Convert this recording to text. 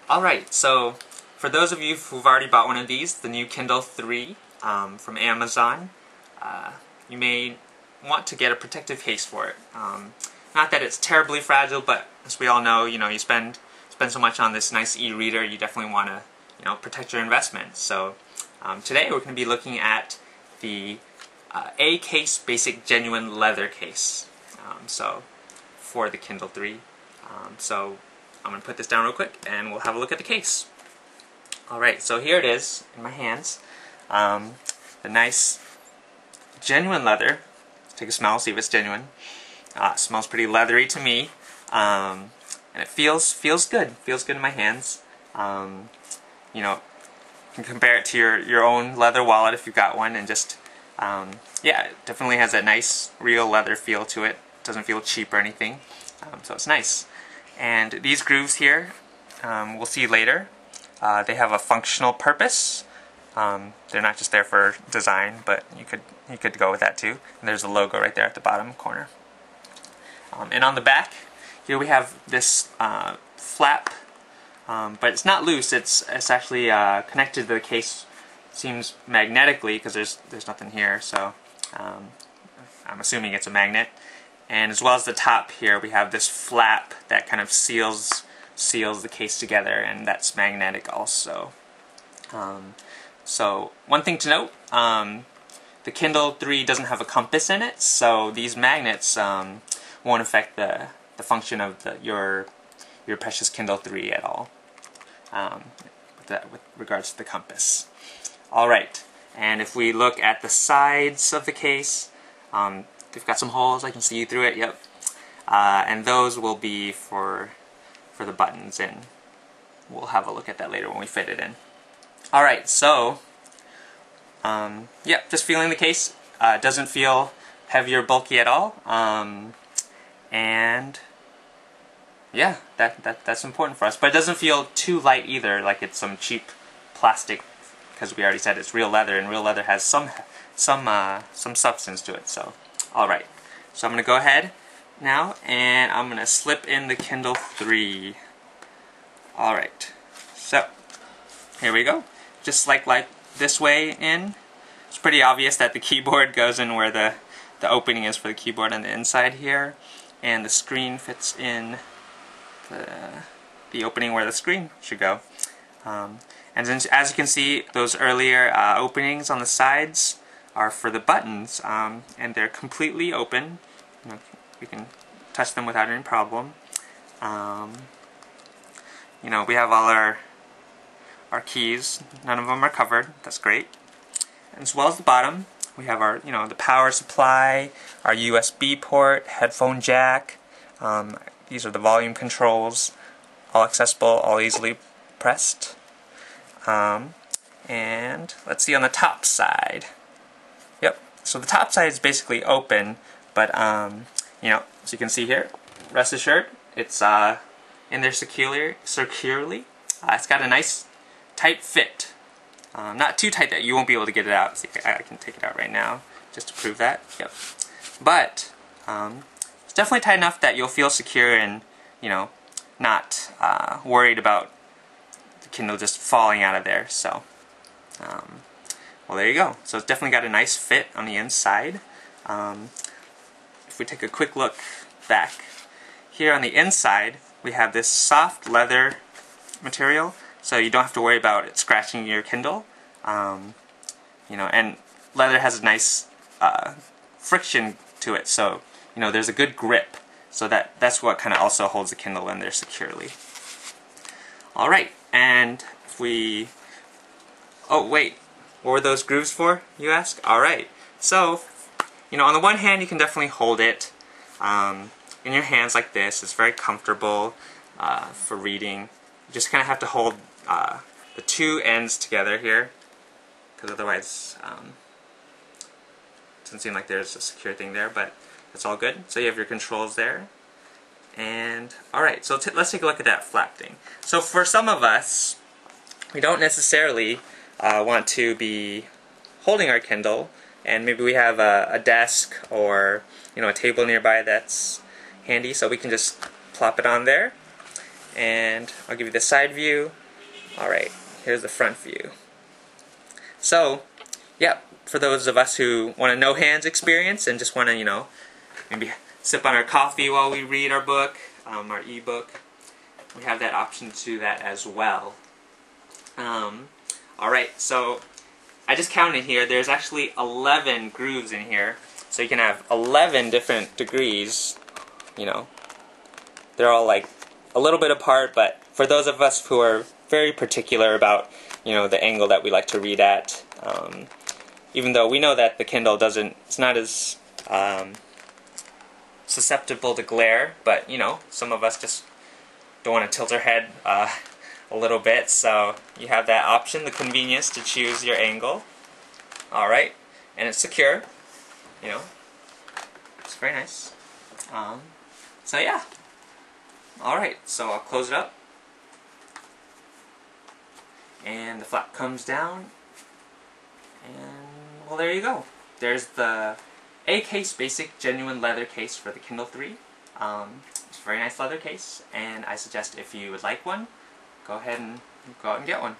Alright, so for those of you who've already bought one of these, the new Kindle 3 from Amazon, you may want to get a protective case for it. Not that it's terribly fragile, but as we all know, you spend so much on this nice e-reader, you definitely want to protect your investment. So today we're going to be looking at the Acase Basic Genuine Leather Case. So for the Kindle 3. So I'm going to put this down real quick and we'll have a look at the case. Alright, so here it is in my hands. The nice genuine leather. Take a smell, see if it's genuine. It smells pretty leathery to me. And it feels good. Feels good in my hands. You can compare it to your own leather wallet if you've got one, and just yeah, it definitely has a nice real leather feel to it. Doesn't feel cheap or anything. So it's nice. And these grooves here, we'll see later, they have a functional purpose. They're not just there for design, but you could go with that too. And there's a logo right there at the bottom corner. And on the back, here we have this flap, but it's not loose. It's actually connected to the case. Seems magnetically because there's nothing here. So I'm assuming it's a magnet. And as well as the top here, we have this flap that kind of seals the case together, and that's magnetic also. So one thing to note, the Kindle 3 doesn't have a compass in it, so these magnets won't affect the function of your precious Kindle 3 at all, with regards to the compass. Alright, and if we look at the sides of the case, they've got some holes, I can see through it, yep. And those will be for the buttons, and we'll have a look at that later when we fit it in. Alright, so, yeah, just feeling the case. Doesn't feel heavy or bulky at all. And, yeah, that's important for us. But it doesn't feel too light either, like it's some cheap plastic, because we already said it's real leather, and real leather has some substance to it, so. Alright, so I'm going to go ahead now, and I'm going to slip in the Kindle 3. Alright, so, here we go. Just like this way in. It's pretty obvious that the keyboard goes in where the opening is for the keyboard on the inside here, and the screen fits in the opening where the screen should go. And then, as you can see, those earlier openings on the sides are for the buttons, and they're completely open. We can touch them without any problem. We have all our keys. None of them are covered. That's great. And as well as the bottom, we have our, the power supply, our USB port, headphone jack. These are the volume controls, all accessible, all easily pressed. And let's see on the top side. Yep. So the top side is basically open, but as you can see here, rest assured, it's in there securely. It's got a nice tight fit. Not too tight that you won't be able to get it out. See, I can take it out right now just to prove that. Yep. But it's definitely tight enough that you'll feel secure and not worried about the Kindle just falling out of there. So, well, there you go. So it's definitely got a nice fit on the inside. If we take a quick look back, here on the inside we have this soft leather material, so you don't have to worry about it scratching your Kindle. And leather has a nice friction to it, so there's a good grip. So that's what kind of also holds the Kindle in there securely. Alright, and if we... Oh, wait. What were those grooves for, you ask? Alright, so, on the one hand, you can definitely hold it in your hands like this. It's very comfortable for reading. You just kind of have to hold the two ends together here, because otherwise it doesn't seem like there's a secure thing there, but it's all good. So you have your controls there. And, alright, so let's take a look at that flap thing. So for some of us, we don't necessarily want to be holding our Kindle, and maybe we have a desk or a table nearby that's handy, so we can just plop it on there, and I'll give you the side view. Alright, here's the front view. So, yeah, for those of us who want a no-hands experience and just want to, you know, maybe sip on our coffee while we read our book, our ebook, we have that option to do that as well. Alright, so I just counted here, there's actually 11 grooves in here, so you can have 11 different degrees, you know. They're all like a little bit apart, but for those of us who are very particular about, you know, the angle that we like to read at, even though we know that the Kindle it's not as susceptible to glare, but, you know, some of us just don't want to tilt our head a little bit, so you have that option, the convenience to choose your angle. Alright, and it's secure, you know, it's very nice. So yeah. Alright, so I'll close it up. And the flap comes down. And, well, there you go. There's the Acase Basic Genuine Leather Case for the Kindle 3. It's a very nice leather case, and I suggest if you would like one, go ahead and get one.